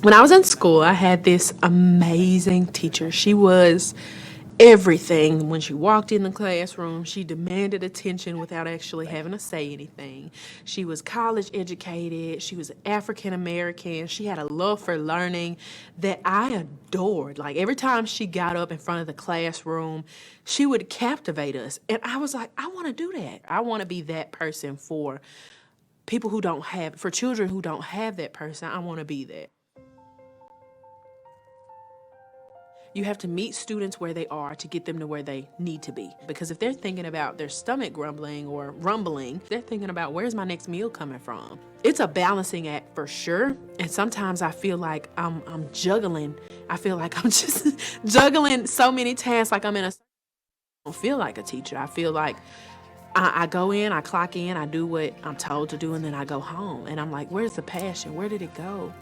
When I was in school, I had this amazing teacher. She was everything. When she walked in the classroom, she demanded attention without actually having to say anything. She was college educated, she was African American, she had a love for learning that I adored. Like every time she got up in front of the classroom, she would captivate us. And I was like, I want to do that. I want to be that person for people who don't have, for children who don't have that person. I want to be that. You have to meet students where they are to get them to where they need to be. Because if they're thinking about their stomach grumbling or rumbling, they're thinking about where's my next meal coming from. It's a balancing act for sure. And sometimes I feel like I'm juggling. I feel like I'm just juggling so many tasks like I'm in a I don't feel like a teacher. I feel like I go in, I clock in, I do what I'm told to do, and then I go home. And I'm like, where's the passion? Where did it go?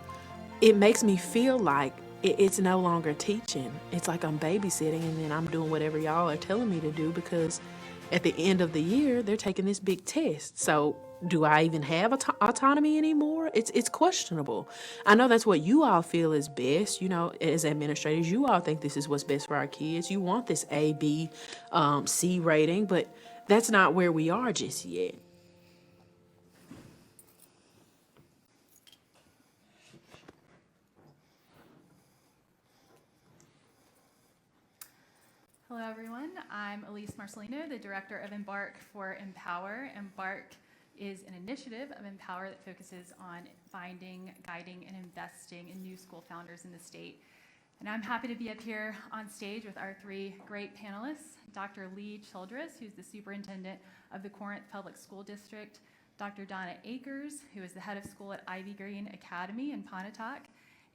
It makes me feel like it's no longer teaching. It's like I'm babysitting and then I'm doing whatever y'all are telling me to do because at the end of the year, they're taking this big test. So do I even have autonomy anymore? It's questionable. I know that's what you all feel is best. You know, as administrators, you all think this is what's best for our kids. You want this A, B, C rating, but that's not where we are just yet. Hello, everyone. I'm Elyse Marcellino, the director of Embark for Empower. Embark is an initiative of Empower that focuses on finding, guiding, and investing in new school founders in the state. And I'm happy to be up here on stage with our three great panelists, Dr. Childress, who's the superintendent of the Corinth Public School District, Dr. Donna Akers, who is the head of school at Greene Academy in Pontotoc,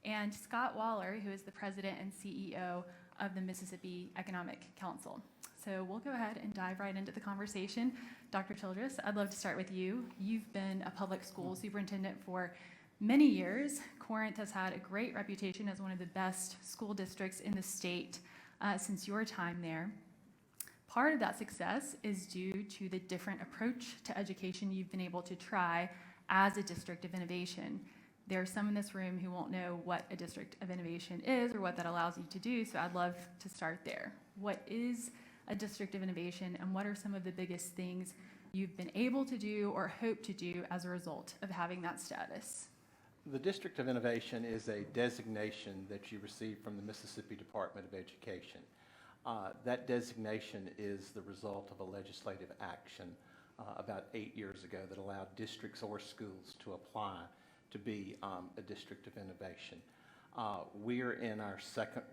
and Scott Waller, who is the president and CEO of the Mississippi Economic Council. So we'll go ahead and dive right into the conversation. Dr. Childress, I'd love to start with you. You've been a public school superintendent for many years. Corinth has had a great reputation as one of the best school districts in the state since your time there. Part of that success is due to the different approach to education you've been able to try as a district of innovation. There are some in this room who won't know what a district of innovation is or what that allows you to do, so I'd love to start there. What is a district of innovation, and what are some of the biggest things you've been able to do or hope to do as a result of having that status? The District of Innovation is a designation that you receive from the Mississippi Department of Education. That designation is the result of a legislative action about 8 years ago that allowed districts or schools to apply to be a district of innovation. We're in our second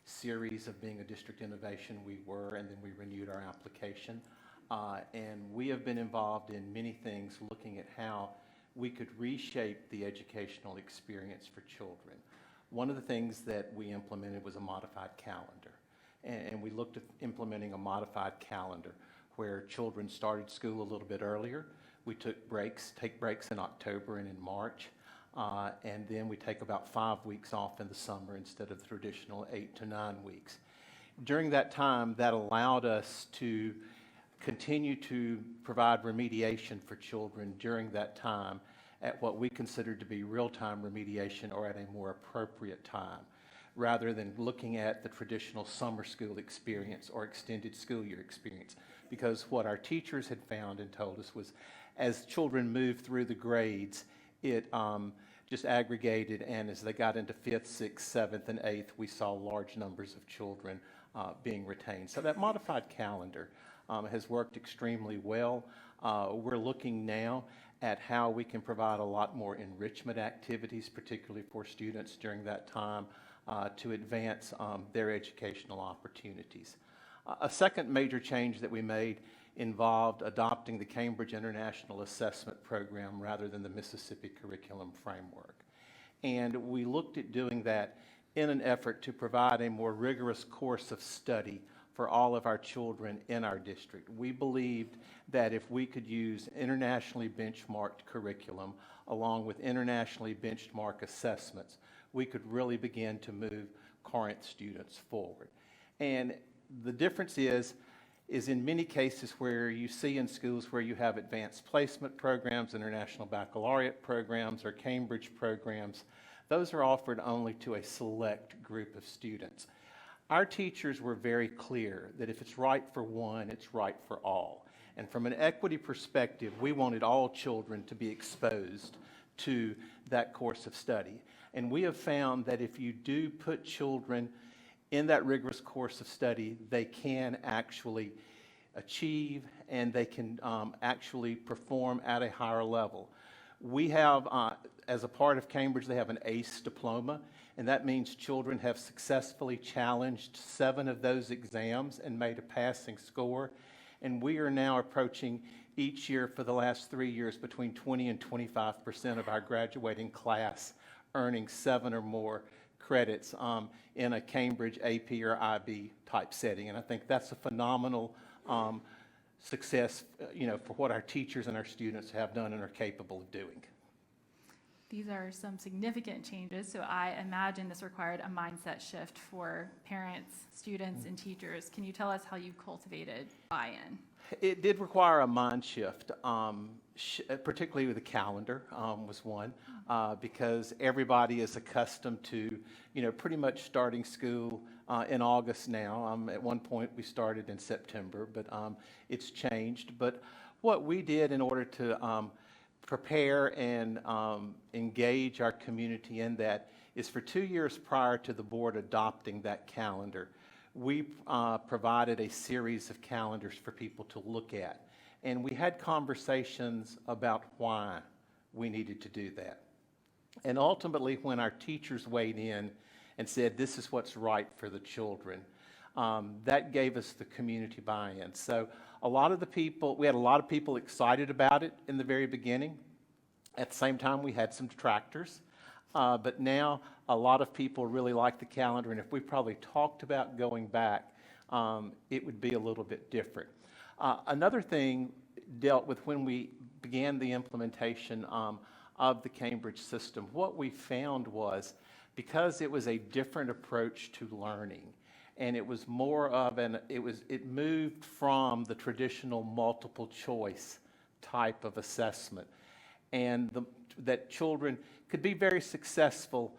series of being a district innovation. We were, and then we renewed our application. And we have been involved in many things looking at how we could reshape the educational experience for children. One of the things that we implemented was a modified calendar. And we looked at implementing a modified calendar where children started school a little bit earlier. We take breaks in October and in March, and then we take about 5 weeks off in the summer instead of the traditional 8 to 9 weeks. During that time, that allowed us to continue to provide remediation for children during that time at what we considered to be real-time remediation or at a more appropriate time, rather than looking at the traditional summer school experience or extended school year experience. Because what our teachers had found and told us was as children moved through the grades, it just aggregated, and as they got into 5th, 6th, 7th, and 8th, we saw large numbers of children being retained. So that modified calendar has worked extremely well. We're looking now at how we can provide a lot more enrichment activities, particularly for students during that time, to advance their educational opportunities. A second major change that we made involved adopting the Cambridge International Assessment Program rather than the Mississippi Curriculum Framework. And we looked at doing that in an effort to provide a more rigorous course of study for all of our children in our district. We believed that if we could use internationally benchmarked curriculum along with internationally benchmarked assessments, we could really begin to move Corinth students forward. And the difference is in many cases where you see in schools where you have advanced placement programs, international baccalaureate programs, or Cambridge programs, those are offered only to a select group of students. Our teachers were very clear that if it's right for one, it's right for all. And from an equity perspective, we wanted all children to be exposed to that course of study. And we have found that if you do put children in that rigorous course of study, they can actually achieve and they can actually perform at a higher level. We have, as a part of Cambridge, they have an ACE diploma, and that means children have successfully challenged 7 of those exams and made a passing score. And we are now approaching each year for the last 3 years between 20 and 25% of our graduating class earning 7 or more credits in a Cambridge AP or IB type setting. And I think that's a phenomenal success, for what our teachers and our students have done and are capable of doing. These are some significant changes, so I imagine this required a mindset shift for parents, students, and teachers. Can you tell us how you cultivated buy-in? It did require a mind shift, particularly with the calendar was one, because everybody is accustomed to, pretty much starting school in August now. At one point we started in September, but it's changed. But what we did in order to prepare and engage our community in that is for 2 years prior to the board adopting that calendar, we provided a series of calendars for people to look at. And we had conversations about why we needed to do that. And ultimately, when our teachers weighed in and said, this is what's right for the children, that gave us the community buy-in. So we had a lot of people excited about it in the very beginning. At the same time, we had some detractors. But now a lot of people really like the calendar, and if we probably talked about going back, it would be a little bit different. Another thing dealt with when we began the implementation of the Cambridge system. What we found was, because it was a different approach to learning, and it was more of it moved from the traditional multiple choice type of assessment, and that children could be very successful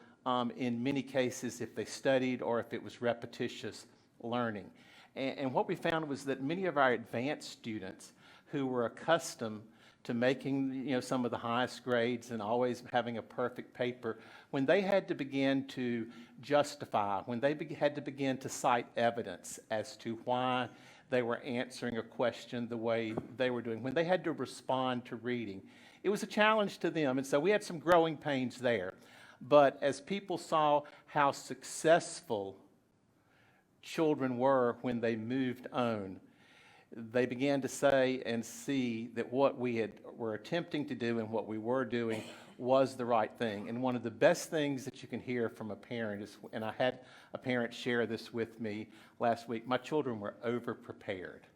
in many cases if they studied or if it was repetitious learning. And what we found was that many of our advanced students who were accustomed to making some of the highest grades and always having a perfect paper, when they had to begin to justify, when they had to begin to cite evidence as to why they were answering a question the way they were doing, when they had to respond to reading, it was a challenge to them. And so we had some growing pains there. But as people saw how successful children were when they moved on, they began to say and see that what we were attempting to do and what we were doing was the right thing. And one of the best things that you can hear from a parent is, and I had a parent share this with me last week, my children were over-prepared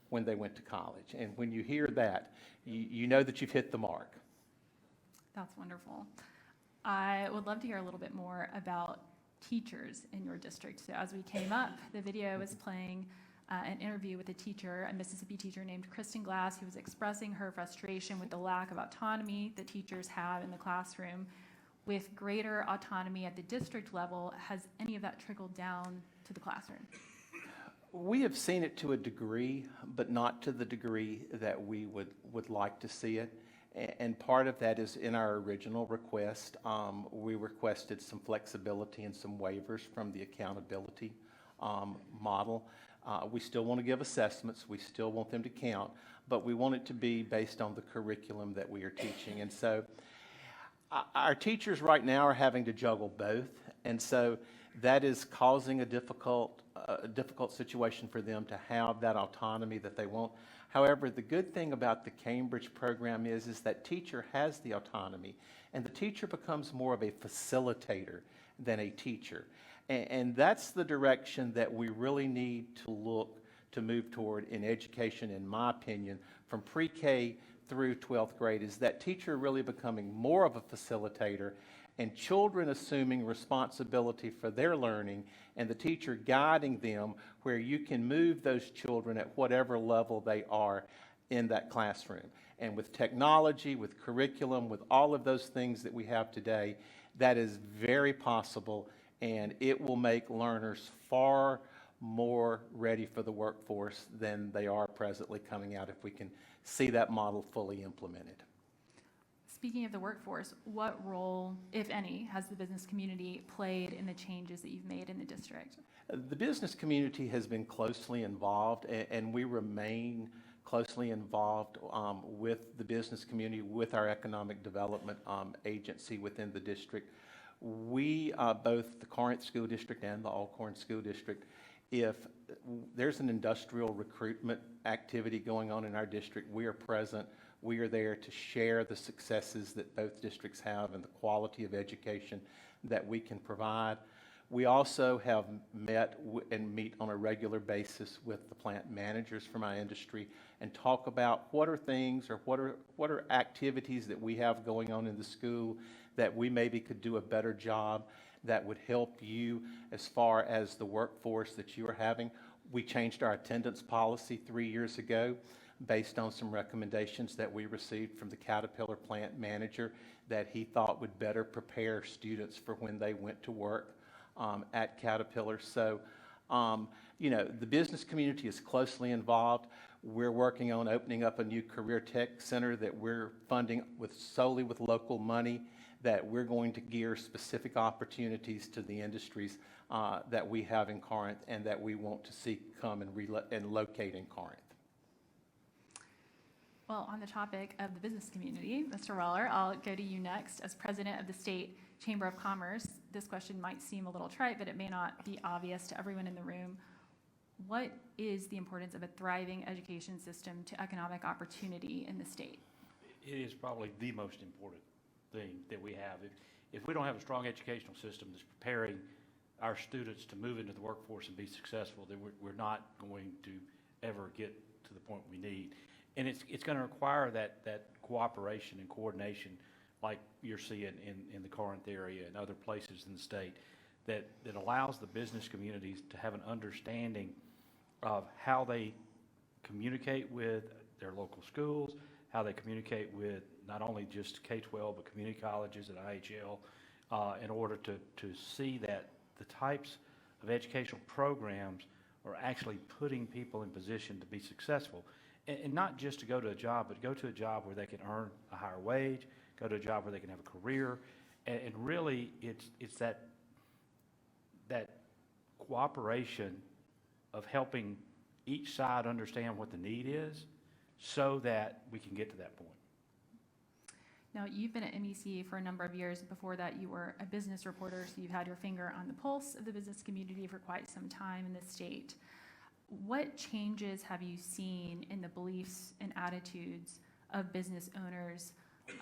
when they went to college. And when you hear that, you know that you've hit the mark. That's wonderful. I would love to hear a little bit more about teachers in your district. So as we came up, the video was playing an interview with a teacher, a Mississippi teacher named Kristen Glass, who was expressing her frustration with the lack of autonomy that teachers have in the classroom. With greater autonomy at the district level, has any of that trickled down to the classroom? We have seen it to a degree, but not to the degree that we would like to see it. And part of that is in our original request. We requested some flexibility and some waivers from the accountability model. We still want to give assessments. We still want them to count, but we want it to be based on the curriculum that we are teaching. And so our teachers right now are having to juggle both. And so that is causing a difficult situation for them to have that autonomy that they want. However, the good thing about the Cambridge program is that teacher has the autonomy, and the teacher becomes more of a facilitator than a teacher. And that's the direction that we really need to move toward in education, in my opinion, from pre-K through 12th grade, is that teacher really becoming more of a facilitator and children assuming responsibility for their learning and the teacher guiding them where you can move those children at whatever level they are in that classroom. And with technology, with curriculum, with all of those things that we have today, That is very possible, and it will make learners far more ready for the workforce than they are presently coming out if we can see that model fully implemented. Speaking of the workforce, what role, if any, has the business community played in the changes that you've made in the district? The business community has been closely involved, and we remain closely involved with the business community, with our economic development agency within the district. We, both the Corinth School District and the Alcorn School District, if there's an industrial recruitment activity going on in our district, we are present. We are there to share the successes that both districts have and the quality of education that we can provide. We also have met and meet on a regular basis with the plant managers from our industry and talk about what are things or what are activities that we have going on in the school that we maybe could do a better job that would help you as far as the workforce that you are having. We changed our attendance policy 3 years ago based on some recommendations that we received from the Caterpillar plant manager that he thought would better prepare students for when they went to work at Caterpillar. So, you know, the business community is closely involved. We're working on opening up a new career tech center that we're funding solely with local money, that we're going to gear specific opportunities to the industries that we have in Corinth and that we want to see come and locate in Corinth. Well, on the topic of the business community, Mr. Waller, I'll go to you next. As president of the State Chamber of Commerce, this question might seem a little trite, but it may not be obvious to everyone in the room. What is the importance of a thriving education system to economic opportunity in the state? It is probably the most important thing that we have. If we don't have a strong educational system that's preparing our students to move into the workforce and be successful, then we're not going to ever get to the point we need. And it's going to require that cooperation and coordination like you're seeing in the Corinth area and other places in the state that allows the business communities to have an understanding of how they communicate with their local schools, how they communicate with not only just K-12 but community colleges and IHL in order to see that the types of educational programs are actually putting people in position to be successful. And not just to go to a job, but go to a job where they can earn a higher wage, go to a job where they can have a career. And really, it's that cooperation of helping each side understand what the need is so that we can get to that point. Now, you've been at MEC for a number of years. Before that, you were a business reporter, so you've had your finger on the pulse of the business community for quite some time in the state. What changes have you seen in the beliefs and attitudes of business owners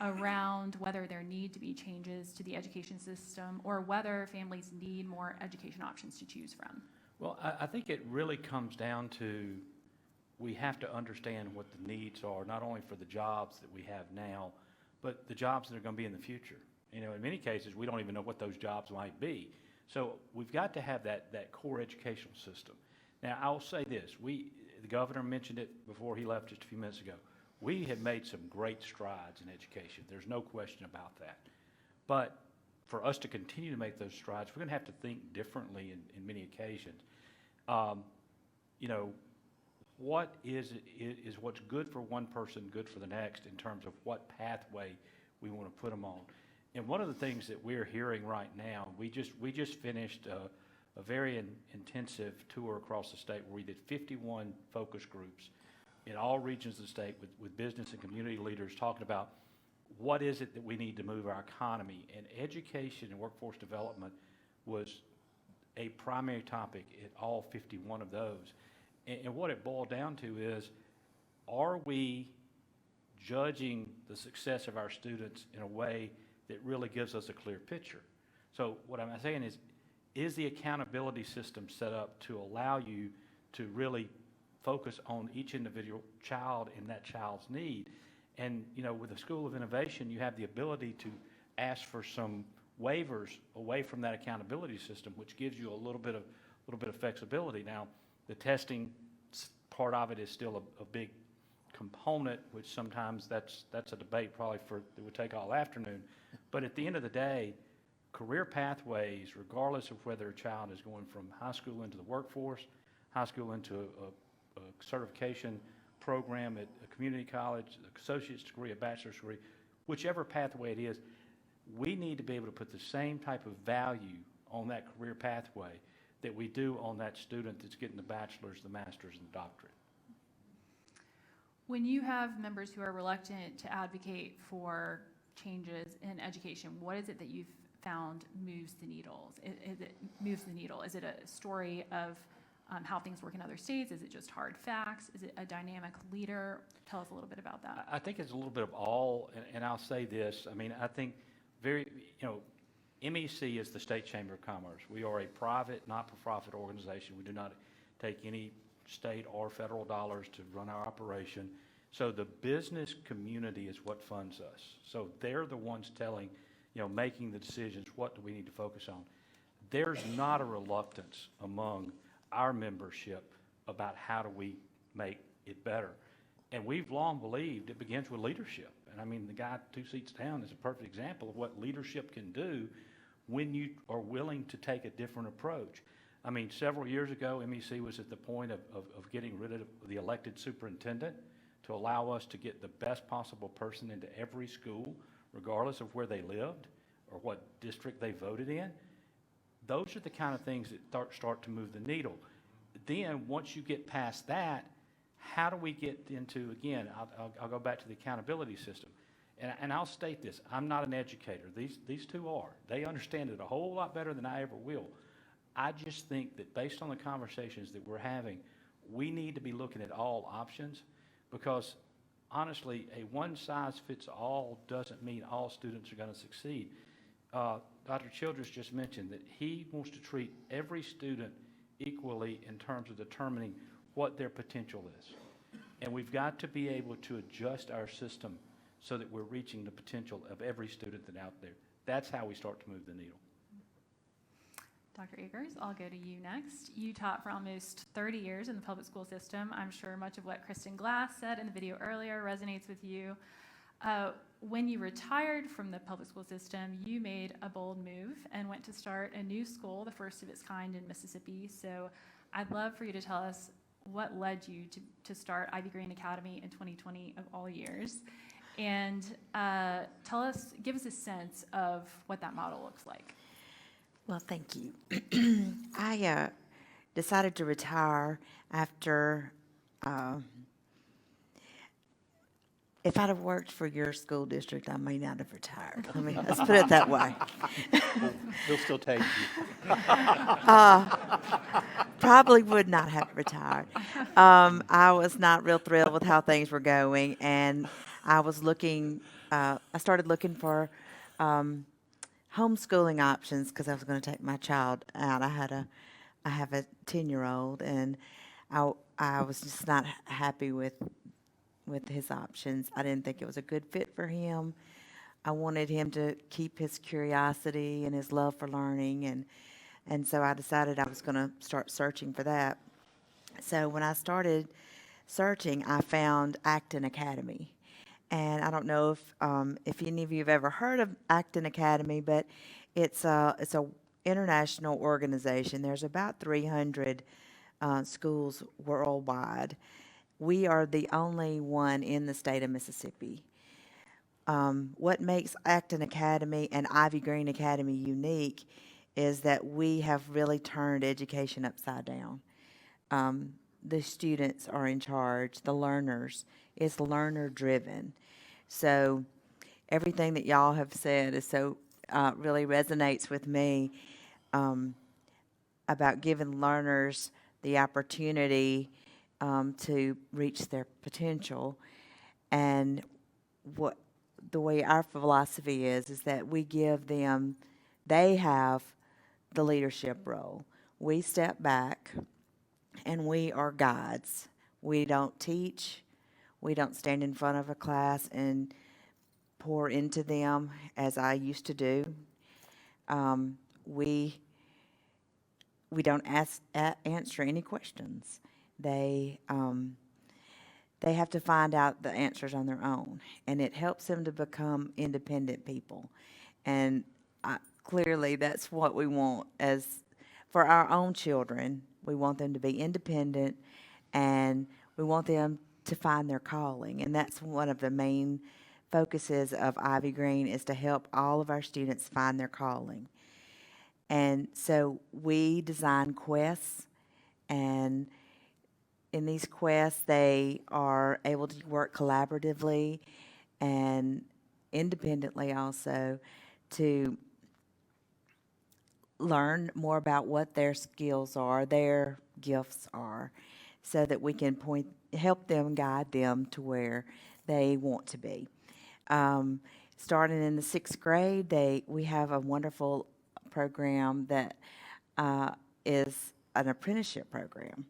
around whether there need to be changes to the education system or whether families need more education options to choose from? Well, I think it really comes down to we have to understand what the needs are, not only for the jobs that we have now, but the jobs that are going to be in the future. You know, in many cases, we don't even know what those jobs might be. So we've got to have that core educational system. Now, I'll say this. The governor mentioned it before he left just a few minutes ago. We have made some great strides in education. There's no question about that. But for us to continue to make those strides, we're going to have to think differently in many occasions. You know, what is what's good for one person good for the next in terms of what pathway we want to put them on. And one of the things that we're hearing right now, we just finished a very intensive tour across the state where we did 51 focus groups in all regions of the state with business and community leaders talking about what is it that we need to move our economy. And education and workforce development was a primary topic at all 51 of those. And what it boiled down to is, are we judging the success of our students in a way that really gives us a clear picture? So what I'm saying is the accountability system set up to allow you to really focus on each individual child and that child's need? And, you know, with the School of Innovation, you have the ability to ask for some waivers away from that accountability system, which gives you a little bit of flexibility. Now, the testing part of it is still a big component, which sometimes that's a debate probably that would take all afternoon. But at the end of the day, career pathways, regardless of whether a child is going from high school into the workforce, high school into a certification program at a community college, an associate's degree, a bachelor's degree, whichever pathway it is, we need to be able to put the same type of value on that career pathway that we do on that student that's getting the bachelor's, the master's, and the doctorate. When you have members who are reluctant to advocate for changes in education, what is it that you've found moves the needle? Is it a story of how things work in other states? Is it just hard facts? Is it a dynamic leader? Tell us a little bit about that. I think it's a little bit of all, and I'll say this. I mean, I think MEC is the State Chamber of Commerce. We are a private, not-for-profit organization. We do not take any state or federal dollars to run our operation. So the business community is what funds us. So they're the ones telling, making the decisions, what do we need to focus on. There's not a reluctance among our membership about how do we make it better. And we've long believed it begins with leadership. And I mean, the guy 2 seats down is a perfect example of what leadership can do when you are willing to take a different approach. I mean, several years ago, MEC was at the point of getting rid of the elected superintendent to allow us to get the best possible person into every school, regardless of where they lived or what district they voted in. Those are the kind of things that start to move the needle. Then, once you get past that, how do we get into, again, I'll go back to the accountability system. And I'll state this, I'm not an educator. These two are. They understand it a whole lot better than I ever will. I just think that based on the conversations that we're having, we need to be looking at all options because, honestly, a one-size-fits-all doesn't mean all students are going to succeed. Dr. Childress just mentioned that he wants to treat every student equally in terms of determining what their potential is. And we've got to be able to adjust our system so that we're reaching the potential of every student that's out there. That's how we start to move the needle. Dr. Akers, I'll go to you next. You taught for almost 30 years in the public school system. I'm sure much of what Kristen Glass said in the video earlier resonates with you. When you retired from the public school system, you made a bold move and went to start a new school, the first of its kind in Mississippi. So I'd love for you to tell us what led you to start Ivy Greene Academy in 2020 of all years. And give us a sense of what that model looks like. Well, thank you. I decided to retire after, if I'd have worked for your school district, I may not have retired. Let's put it that way. We'll still take you. Probably would not have retired. I was not real thrilled with how things were going, and I was I started looking for homeschooling options because I was going to take my child out. I have a 10-year-old, and I was just not happy with his options. I didn't think it was a good fit for him. I wanted him to keep his curiosity and his love for learning, and so I decided I was going to start searching for that. So when I started searching, I found Acton Academy. And I don't know if any of you have ever heard of Acton Academy, but it's a international organization. There's about 300 schools worldwide. We are the only one in the state of Mississippi. What makes Acton Academy and Ivy Greene Academy unique is that we have really turned education upside down. The students are in charge, the learners. It's learner-driven. So everything that y'all have said is so really resonates with me about giving learners the opportunity to reach their potential. And the way our philosophy is that we give them, they have the leadership role. We step back and we are guides. We don't teach. We don't stand in front of a class and pour into them as I used to do. We don't answer any questions. They have to find out the answers on their own, and it helps them to become independent people. And clearly that's what we want as for our own children. We want them to be independent, and we want them to find their calling. And that's one of the main focuses of Ivy Greene, is to help all of our students find their calling. And so we design quests, and in these quests, they are able to work collaboratively and independently also to learn more about what their skills are, their gifts are, so that we can help them, guide them to where they want to be. Starting in the 6th grade, we have a wonderful program that is an apprenticeship program.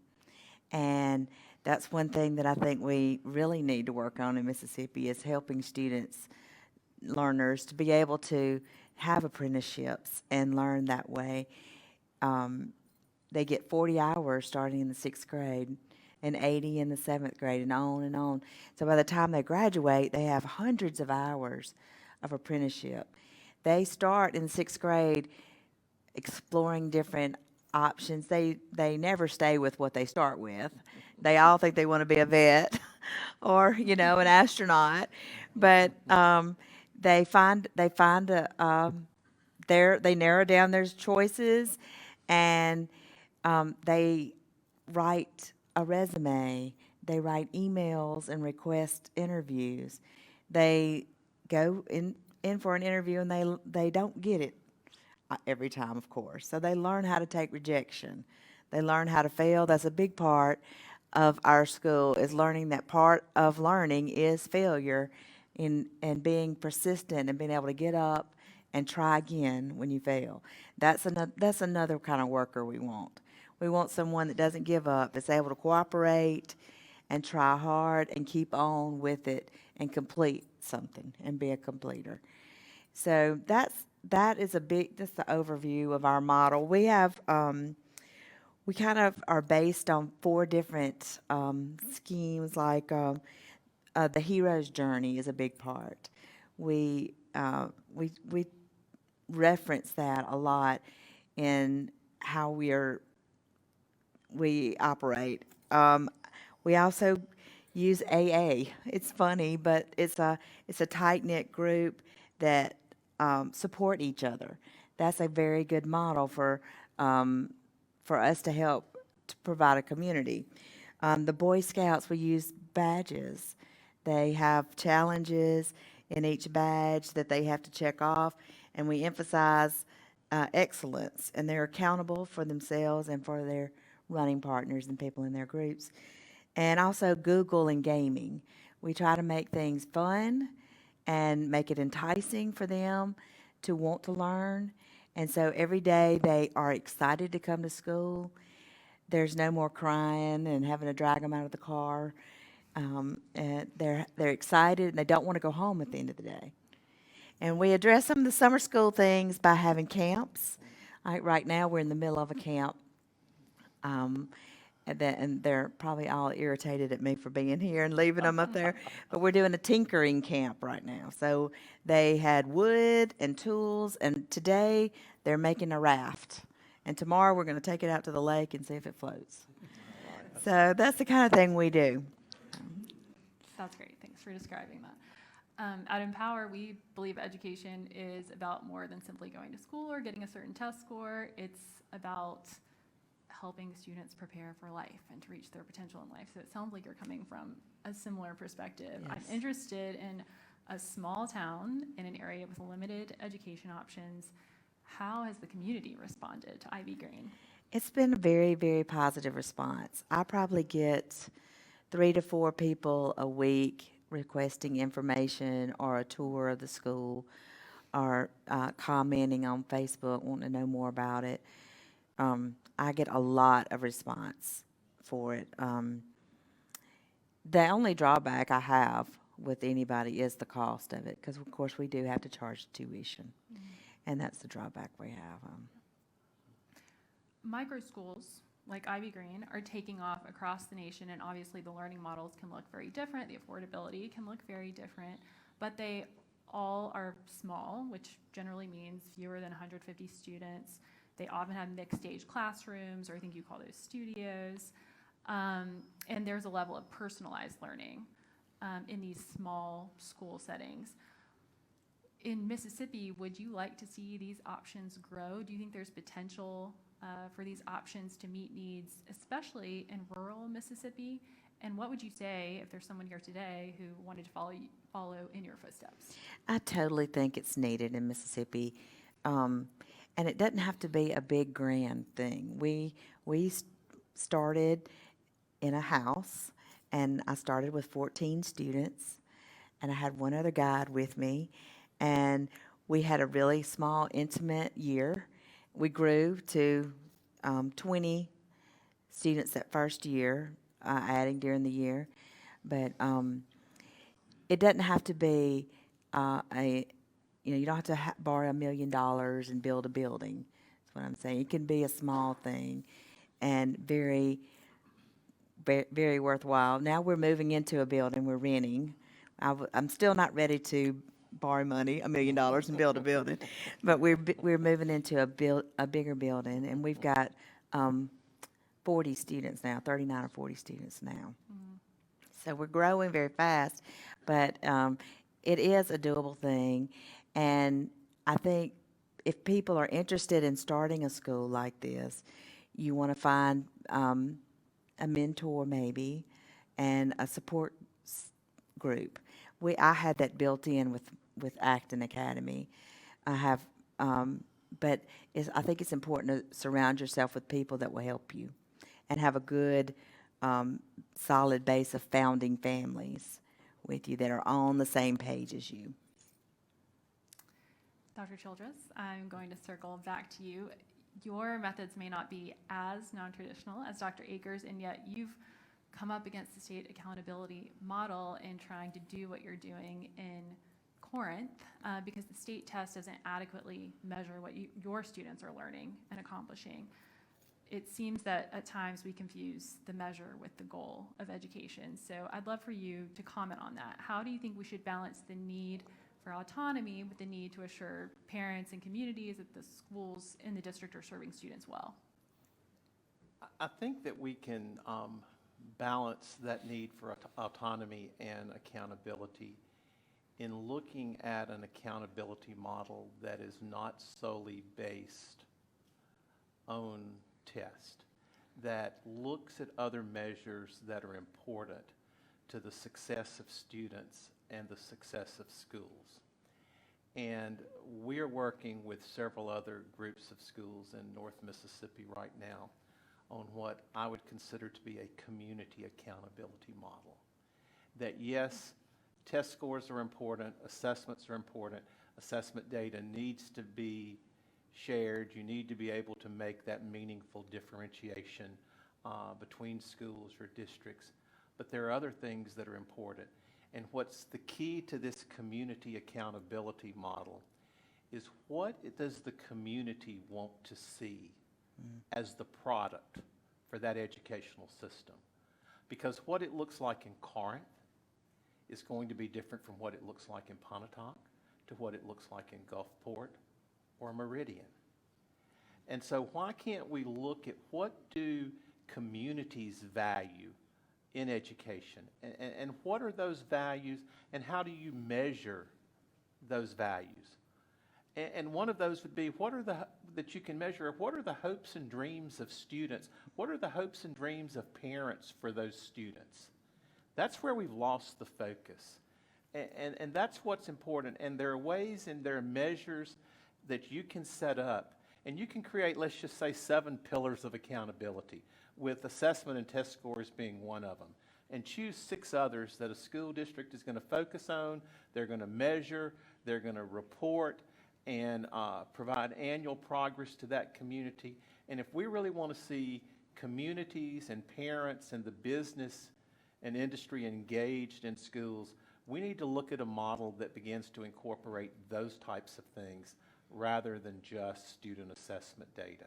And that's one thing that I think we really need to work on in Mississippi, is helping students, learners, to be able to have apprenticeships and learn that way. They get 40 hours starting in the 6th grade and 80 in the 7th grade, and on and on. So by the time they graduate, they have hundreds of hours of apprenticeship. They start in 6th grade exploring different options. They never stay with what they start with. They all think they want to be a vet or, an astronaut. But they narrow down their choices, and they write a resume. They write emails and request interviews. They go in for an interview, and they don't get it every time, of course. So they learn how to take rejection. They learn how to fail. That's a big part of our school, is learning that part of learning is failure, and being persistent and being able to get up and try again when you fail. That's another kind of worker we want. We want someone that doesn't give up, that's able to cooperate and try hard and keep on with it and complete something and be a completer. So that's the overview of our model. We have, we kind of are based on 4 different schemes, like the hero's journey is a big part. We reference that a lot in how we operate. We also use AA. It's funny, but it's a tight-knit group that support each other. That's a very good model for us to help to provide a community. The Boy Scouts, we use badges. They have challenges in each badge that they have to check off, and we emphasize excellence, and they're accountable for themselves and for their running partners and people in their groups. And also Google and gaming. We try to make things fun and make it enticing for them to want to learn. And so every day they are excited to come to school. There's no more crying and having to drag them out of the car. And they're excited, and they don't want to go home at the end of the day. And we address some of the summer school things by having camps. Right now we're in the middle of a camp. And they're probably all irritated at me for being here and leaving them up there. But we're doing a tinkering camp right now. So they had wood and tools, and today they're making a raft. And tomorrow we're going to take it out to the lake and see if it floats. So that's the kind of thing we do. Sounds great. Thanks for describing that. At Empower, we believe education is about more than simply going to school or getting a certain test score. It's about helping students prepare for life and to reach their potential in life. So it sounds like you're coming from a similar perspective. Yes. I'm interested in a small town in an area with limited education options. How has the community responded to Ivy Greene? It's been a very, very positive response. I probably get 3 to 4 people a week requesting information or a tour of the school, or commenting on Facebook, wanting to know more about it. I get a lot of response for it. The only drawback I have with anybody is the cost of it, because of course we do have to charge tuition, and that's the drawback we have. Micro schools like Ivy Greene are taking off across the nation, and obviously the learning models can look very different. The affordability can look very different, but they all are small, which generally means fewer than 150 students. They often have mixed stage classrooms, or I think you call those studios. And there's a level of personalized learning in these small school settings. In Mississippi, would you like to see these options grow? Do you think there's potential for these options to meet needs, especially in rural Mississippi? And what would you say if there's someone here today who wanted to follow in your footsteps? I totally think it's needed in Mississippi. And it doesn't have to be a big grand thing. We started in a house, and I started with 14 students, and I had one other guide with me, and we had a really small, intimate year. We grew to 20 students that first year, adding during the year, but it doesn't have to be you don't have to borrow $1 million and build a building. That's what I'm saying. It can be a small thing and very, very worthwhile. Now we're moving into a building, we're renting. I'm still not ready to borrow money, $1 million, and build a building, but we're moving into a bigger building, and we've got 40 students now, 39 or 40 students now. So we're growing very fast, but it is a doable thing. And I think if people are interested in starting a school like this, you want to find a mentor maybe and a support group. I had that built in with Acton Academy. I have, but I think it's important to surround yourself with people that will help you and have a good, solid base of founding families with you that are on the same page as you. Dr. Childress, I'm going to circle back to you. Your methods may not be as non-traditional as Dr. Akers, and yet you've come up against the state accountability model in trying to do what you're doing in Corinth because the state test doesn't adequately measure what your students are learning and accomplishing. It seems that at times we confuse the measure with the goal of education. So I'd love for you to comment on that. How do you think we should balance the need for autonomy with the need to assure parents and communities that the schools in the district are serving students well? I think that we can balance that need for autonomy and accountability in looking at an accountability model that is not solely based on test, that looks at other measures that are important to the success of students and the success of schools. And we're working with several other groups of schools in North Mississippi right now on what I would consider to be a community accountability model. That yes, test scores are important, assessments are important, assessment data needs to be shared. You need to be able to make that meaningful differentiation between schools or districts. But there are other things that are important. And what's the key to this community accountability model is what does the community want to see as the product for that educational system? Because what it looks like in Corinth is going to be different from what it looks like in Pontotoc to what it looks like in Gulfport or Meridian. And so why can't we look at what do communities value in education, and what are those values, and how do you measure those values? And one of those would be, that you can measure, what are the hopes and dreams of students? What are the hopes and dreams of parents for those students? That's where we've lost the focus. And that's what's important. And there are ways and there are measures that you can set up, and you can create, let's just say, 7 pillars of accountability, with assessment and test scores being one of them. And choose 6 others that a school district is going to focus on, they're going to measure, they're going to report, and provide annual progress to that community. And if we really want to see communities and parents and the business and industry engaged in schools, we need to look at a model that begins to incorporate those types of things rather than just student assessment data.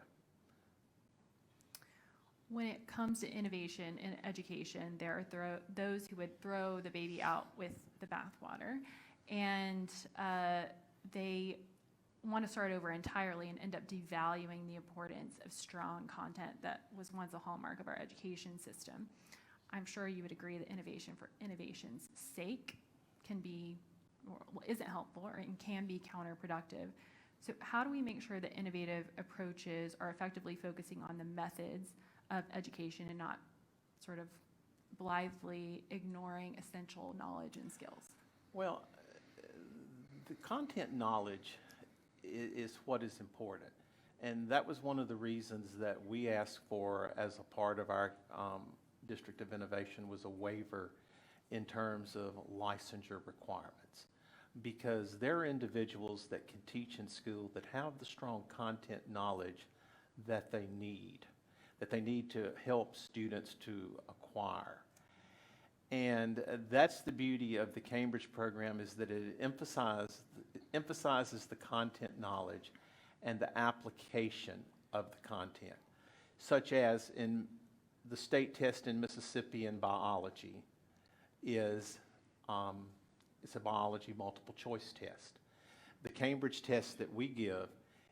When it comes to innovation in education, there are those who would throw the baby out with the bathwater. and they want to start over entirely and end up devaluing the importance of strong content that was once a hallmark of our education system. I'm sure you would agree that innovation for innovation's sake can be, or isn't helpful, or and can be counterproductive. So how do we make sure that innovative approaches are effectively focusing on the methods of education and not sort of blithely ignoring essential knowledge and skills? Well, the content knowledge is what is important. And that was one of the reasons that we asked for as a part of our District of Innovation was a waiver in terms of licensure requirements. Because there are individuals that can teach in school that have the strong content knowledge that they need to help students to acquire. And that's the beauty of the Cambridge program, is that it emphasizes the content knowledge and the application of the content, such as in the state test in Mississippi in biology is it's a biology multiple choice test. The Cambridge test that we give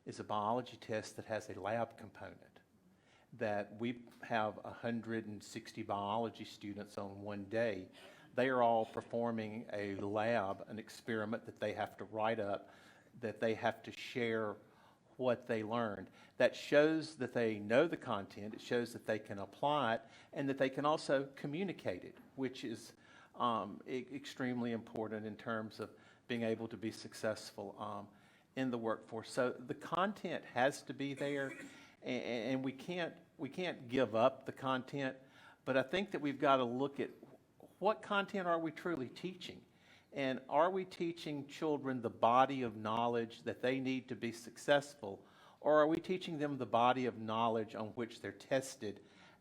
is a biology test that has a lab component, that we have 160 biology students on one day. They are all performing a lab, an experiment that they have to write up, that they have to share what they learned. That shows that they know the content, it shows that they can apply it, and that they can also communicate it, which is extremely important in terms of being able to be successful in the workforce. So the content has to be there, and we can't give up the content, but I think that we've got to look at what content are we truly teaching, and are we teaching children the body of knowledge that they need to be successful, or are we teaching them the body of knowledge on which they're tested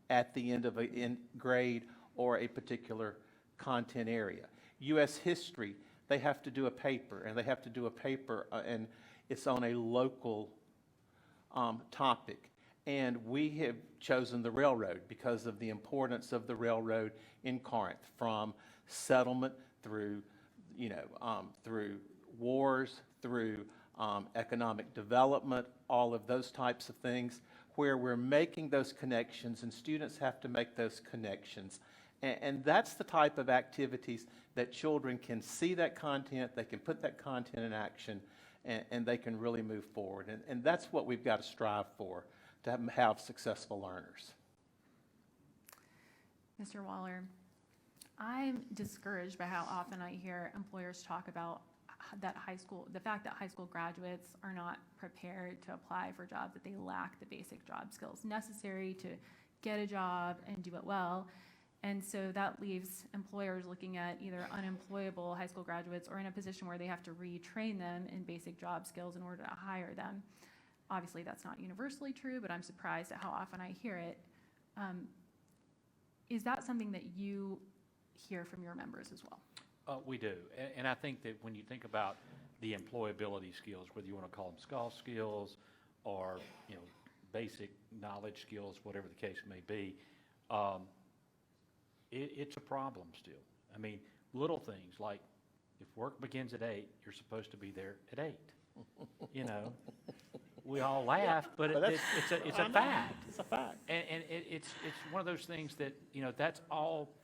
at the end of a grade or a particular content area. U.S. history, they have to do a paper, and and it's on a local topic. And we have chosen the railroad because of the importance of the railroad in Corinth, from settlement through, through wars, through economic development, all of those types of things, where we're making those connections, and students have to make those connections. And that's the type of activities that children can see that content, they can put that content in action, and they can really move forward. And that's what we've got to strive for, to have successful learners. Mr. Waller, I'm discouraged by how often I hear employers talk about the fact that high school graduates are not prepared to apply for jobs, that they lack the basic job skills necessary to get a job and do it well. And so that leaves employers looking at either unemployable high school graduates or in a position where they have to retrain them in basic job skills in order to hire them. Obviously, that's not universally true, but I'm surprised at how often I hear it. Is that something that you hear from your members as well? We do, and I think that when you think about the employability skills, whether you want to call them soft skills or basic knowledge skills, whatever the case may be, it's a problem still. I mean, little things like if work begins at 8, you're supposed to be there at 8. We all laugh, but it's a fact. It's a fact. And it's one of those things that that's all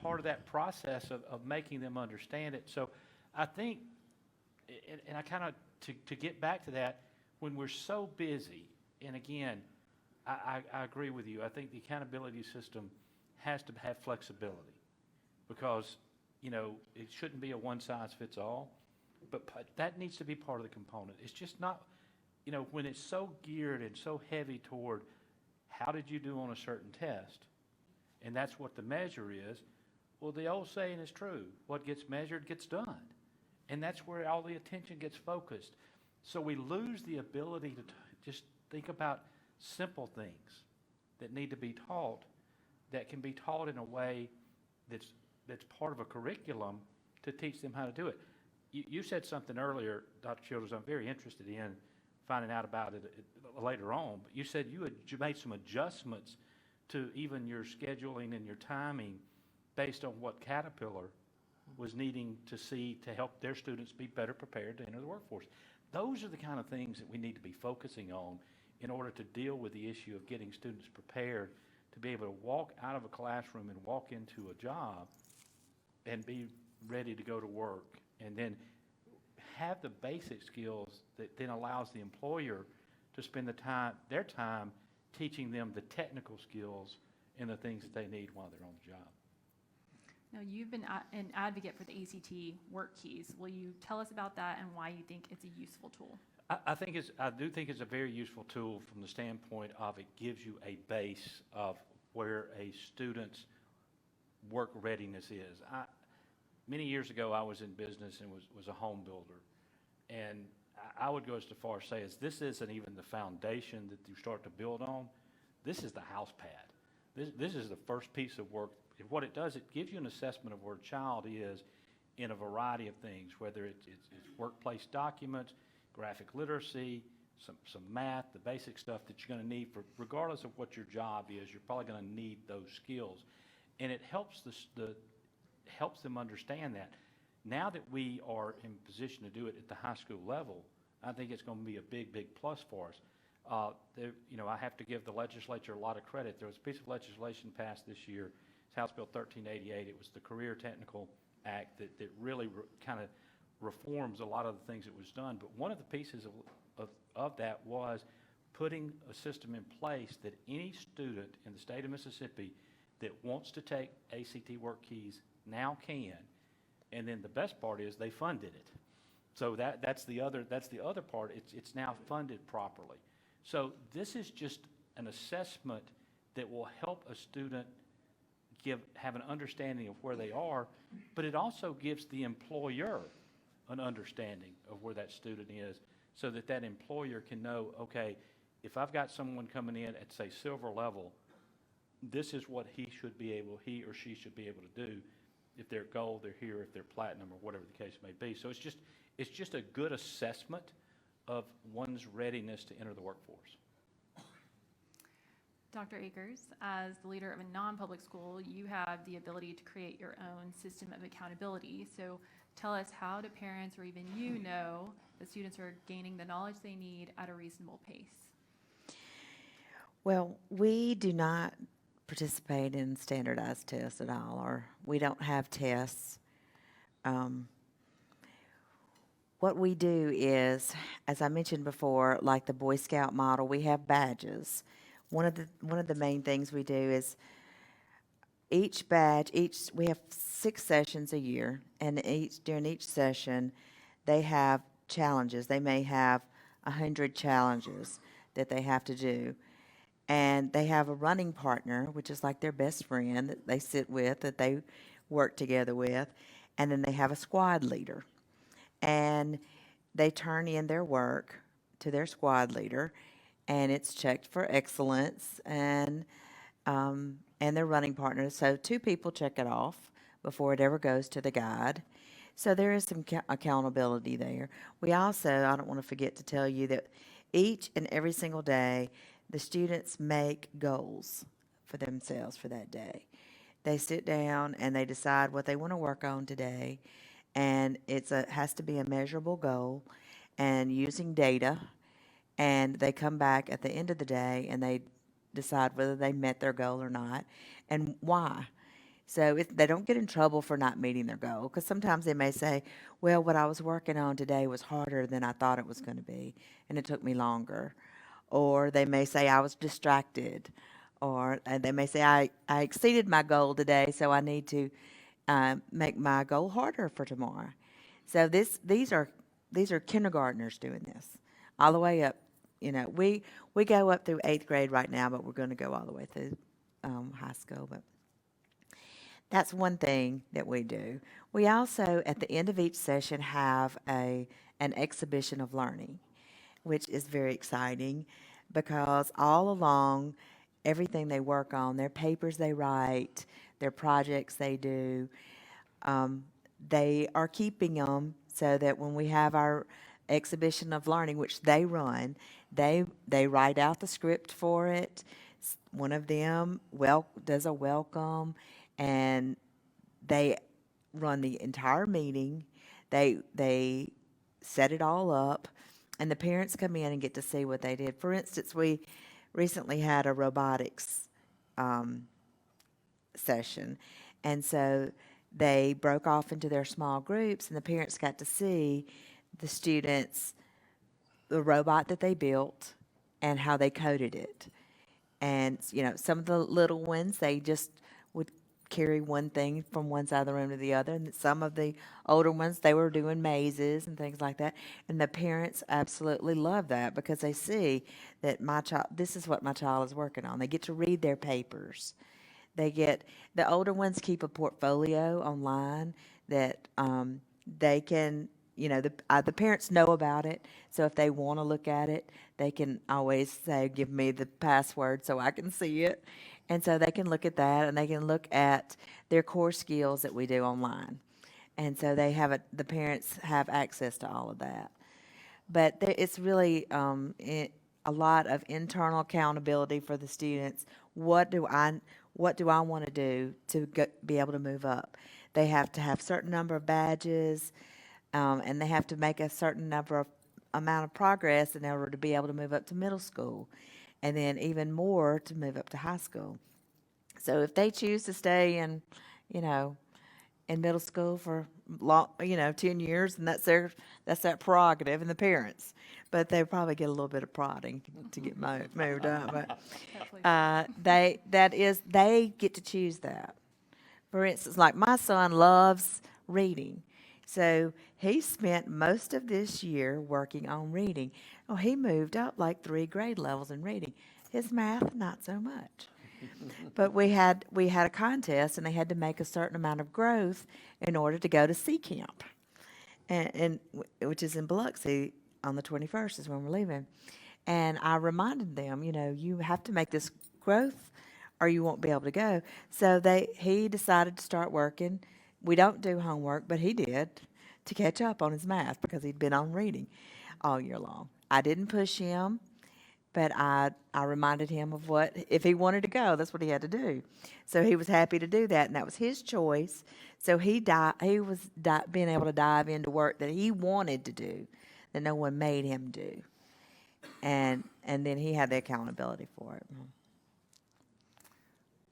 part of that process of making them understand it. So I think, and I kind of, to get back to that, when we're so busy, and again, I agree with you, I think the accountability system has to have flexibility, because, it shouldn't be a one-size-fits-all, but that needs to be part of the component. It's just not, when it's so geared and so heavy toward how did you do on a certain test, and that's what the measure is. Well, the old saying is true. What gets measured gets done. And that's where all the attention gets focused. So we lose the ability to just think about simple things that need to be taught, that can be taught in a way that's part of a curriculum to teach them how to do it. You said something earlier, Dr. Childress, I'm very interested in finding out about it later on, but you said you made some adjustments to even your scheduling and your timing based on what Caterpillar was needing to see to help their students be better prepared to enter the workforce. Those are the kind of things that we need to be focusing on in order to deal with the issue of getting students prepared to be able to walk out of a classroom and walk into a job and be ready to go to work, and then have the basic skills that then allows the employer to spend their time teaching them the technical skills and the things that they need while they're on the job. Now, you've been an advocate for the ACT work keys. Will you tell us about that and why you think it's a useful tool? I do think it's a very useful tool from the standpoint of it gives you a base of where a student's work readiness is. Many years ago, I was in business and was a home builder. And I would go as far as say, as this isn't even the foundation that you start to build on, this is the house pad. This is the first piece of work. What it does, it gives you an assessment of where a child is in a variety of things, whether it's workplace documents, graphic literacy, some math, the basic stuff that you're going to need for, regardless of what your job is, you're probably going to need those skills. And it helps helps them understand that. Now that we are in position to do it at the high school level, I think it's going to be a big, big plus for us. I have to give the legislature a lot of credit. There was a piece of legislation passed this year. It's House Bill 1388. It was the Career Technical Act that really kind of reforms a lot of the things that was done. But one of the pieces of that was putting a system in place that any student in the state of Mississippi that wants to take ACT work keys now can. And then the best part is they funded it. So that's the other part. It's now funded properly. So this is just an assessment that will help a student have an understanding of where they are, but it also gives the employer an understanding of where that student is, so that employer can know, okay, if I've got someone coming in at, say, silver level, this is what he or she should be able to do. If they're gold, they're here. If they're platinum, or whatever the case may be. So it's just a good assessment of one's readiness to enter the workforce. Dr. Akers, as the leader of a non-public school, you have the ability to create your own system of accountability. So tell us, how do parents or even you know that students are gaining the knowledge they need at a reasonable pace? Well, we do not participate in standardized tests at all, or we don't have tests. What we do is, as I mentioned before, like the Boy Scout model, we have badges. One of the main things we do is each badge, we have 6 sessions a year, and during each session, they have challenges. They may have 100 challenges that they have to do. And they have a running partner, which is like their best friend that they sit with, that they work together with. And then they have a squad leader. And they turn in their work to their squad leader, and it's checked for excellence and their running partner. So 2 people check it off before it ever goes to the guide. So there is some accountability there. We also, I don't want to forget to tell you that each and every single day, the students make goals for themselves for that day. They sit down and they decide what they want to work on today, and it has to be a measurable goal and using data, and they come back at the end of the day and they decide whether they met their goal or not and why. So they don't get in trouble for not meeting their goal, because sometimes they may say, well, what I was working on today was harder than I thought it was going to be, and it took me longer. Or they may say, I was distracted. Or they may say, I exceeded my goal today, so I need to make my goal harder for tomorrow. So these are kindergartners doing this, all the way up. We go up through 8th grade right now, but we're going to go all the way through high school. But that's one thing that we do. We also, at the end of each session, have an exhibition of learning, which is very exciting, because all along, everything they work on, their papers they write, their projects they do, they are keeping them so that when we have our exhibition of learning, which they run, they write out the script for it. One of them does a welcome, and they run the entire meeting. They set it all up, and the parents come in and get to see what they did. For instance, we recently had a robotics session, and so they broke off into their small groups, and the parents got to see the students, the robot that they built, and how they coded it. And, you know, some of the little ones, they just would carry one thing from one side of the room to the other. And some of the older ones, they were doing mazes and things like that. And the parents absolutely love that because they see that this is what my child is working on. They get to read their papers. The older ones keep a portfolio online that they can, you know, the parents know about it. So if they want to look at it, they can always say, give me the password so I can see it. And so they can look at that, and they can look at their core skills that we do online. And so the parents have access to all of that. But it's really a lot of internal accountability for the students. What do I want to do to be able to move up? They have to have a certain number of badges, and they have to make a certain amount of progress in order to be able to move up to middle school, and then even more to move up to high school. So if they choose to stay in middle school for 10 years, and that's that prerogative and the parents. But they probably get a little bit of prodding to get moved up. But they get to choose that. For instance, like my son loves reading. So he spent most of this year working on reading. Oh, he moved up like 3 grade levels in reading. His math, not so much. But we had a contest, and they had to make a certain amount of growth in order to go to C camp, and which is in Biloxi on the 21st is when we're leaving. And I reminded them, you have to make this growth, or you won't be able to go. So he decided to start working. We don't do homework, but he did to catch up on his math because he'd been on reading all year long. I didn't push him. But I reminded him of if he wanted to go, that's what he had to do. So he was happy to do that, and that was his choice. So he was being able to dive into work that he wanted to do, that no one made him do. And then he had the accountability for it.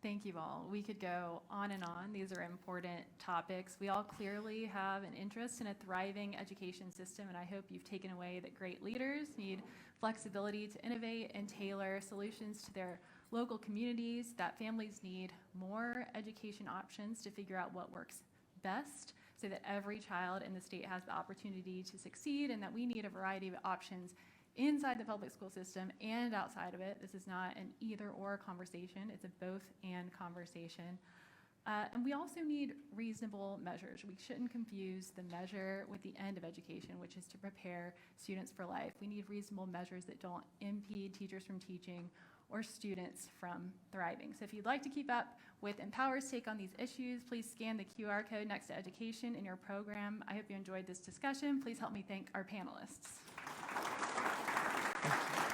Thank you all. We could go on and on. These are important topics. We all clearly have an interest in a thriving education system, and I hope you've taken away that great leaders need flexibility to innovate and tailor solutions to their local communities, that families need more education options to figure out what works best so that every child in the state has the opportunity to succeed, and that we need a variety of options inside the public school system and outside of it. This is not an either-or conversation. It's a both-and conversation. And we also need reasonable measures. We shouldn't confuse the measure with the end of education, which is to prepare students for life. We need reasonable measures that don't impede teachers from teaching or students from thriving. So if you'd like to keep up with Empower's take on these issues, please scan the QR code next to education in your program. I hope you enjoyed this discussion. Please help me thank our panelists. Thank you.